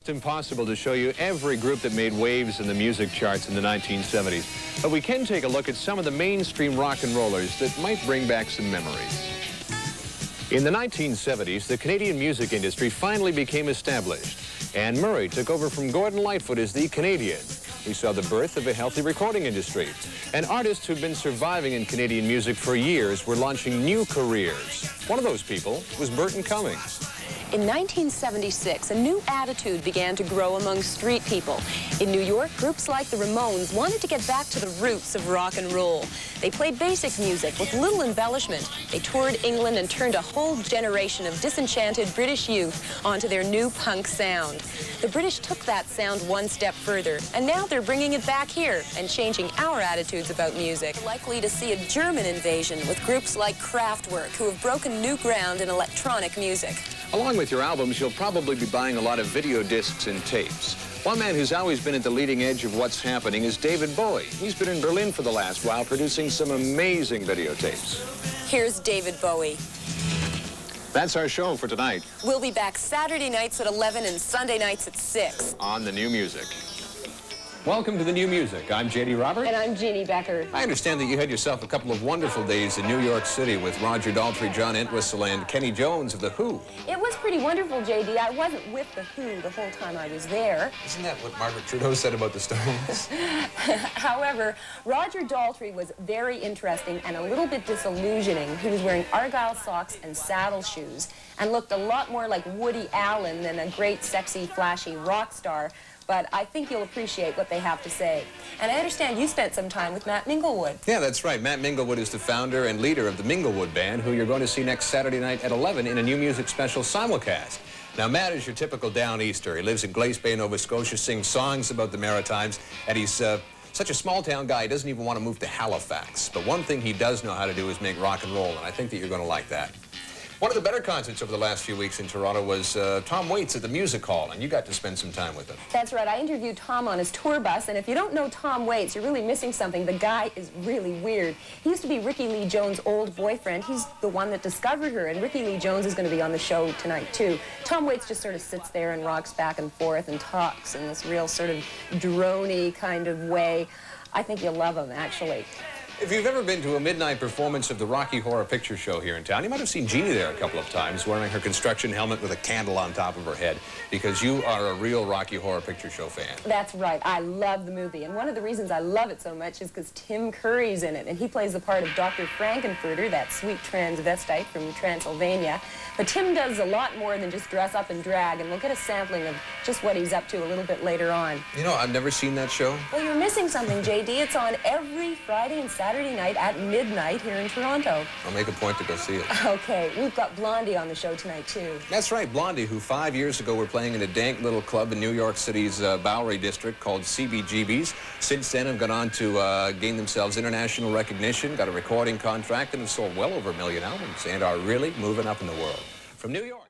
It's impossible to show you every group that made waves in the music charts in the 1970s, but we can take a look at some of the mainstream rock and rollers that might bring back some memories. In the 1970s, the Canadian music industry finally became established. Anne Murray took over from Gordon Lightfoot as the Canadian. We saw the birth of a healthy recording industry. And artists who've been surviving in Canadian music for years were launching new careers. One of those people was Burton Cummings. In 1976, a new attitude began to grow among street people. In New York, groups like the Ramones wanted to get back to the roots of rock and roll. They played basic music with little embellishment. They toured England and turned a whole generation of disenchanted British youth onto their new punk sound. The British took that sound one step further, and now they're bringing it back here and changing our attitudes about music. Likely to see a German invasion with groups like Kraftwerk, who have broken new ground in electronic music. Along with your albums, you'll probably be buying a lot of video discs and tapes. One man who's always been at the leading edge of what's happening is David Bowie. He's been in Berlin for the last while, producing some amazing videotapes. Here's David Bowie. That's our show for tonight. We'll be back Saturday nights at 11 and Sunday nights at 6. On The New Music. Welcome to The New Music. I'm J.D. Robert. And I'm Jeanne Beker. I understand that you had yourself a couple of wonderful days in New York City with Roger Daltrey, John Entwistle, and Kenny Jones of The Who. It was pretty wonderful, J.D. I wasn't with The Who the whole time I was there. Isn't that what Margaret Trudeau said about the Stones? However, Roger Daltrey was very interesting and a little bit disillusioning. He was wearing Argyle socks and saddle shoes and looked a lot more like Woody Allen than a great, sexy, flashy rock star. But I think you'll appreciate what they have to say. And I understand you spent some time with Matt Minglewood. Yeah, that's right. Matt Minglewood is the founder and leader of the Minglewood Band, who you're going to see next Saturday night at 11 in a New Music special simulcast. Now, Matt is your typical Down-Easter. He lives in Glace Bay, Nova Scotia, sings songs about the Maritimes, and he's such a small-town guy, he doesn't even want to move to Halifax. But one thing he does know how to do is make rock and roll, and I think that you're going to like that. One of the better concerts over the last few weeks in Toronto was Tom Waits at the Music Hall, and you got to spend some time with him. That's right. I interviewed Tom on his tour bus, and if you don't know Tom Waits, you're really missing something. The guy is really weird. He used to be Ricky Lee Jones' old boyfriend. He's the one that discovered her, and Ricky Lee Jones is going to be on the show tonight, too. Tom Waits just sort of sits there and rocks back and forth and talks in this real sort of drony kind of way. I think you'll love him, actually. If you've ever been to a midnight performance of the Rocky Horror Picture Show here in town, you might have seen Jeannie there a couple of times wearing her construction helmet with a candle on top of her head, because you are a real Rocky Horror Picture Show fan. That's right. I love the movie, and one of the reasons I love it so much is because Tim Curry's in it, and he plays the part of Dr. Frankenfurter, that sweet transvestite from Transylvania. But Tim does a lot more than just dress up and drag, and we'll get a sampling of just what he's up to a little bit later on. You know, I've never seen that show. Well, you're missing something, J.D. It's on every Friday and Saturday night at midnight here in Toronto. I'll make a point to go see it. Okay, we've got Blondie on the show tonight, too. That's right, Blondie, who 5 years ago were playing in a dank little club in New York City's Bowery district called CBGB's. Since then, have gone on to gain themselves international recognition, got a recording contract, and have sold well over 1 million albums, and are really moving up in the world. From New York.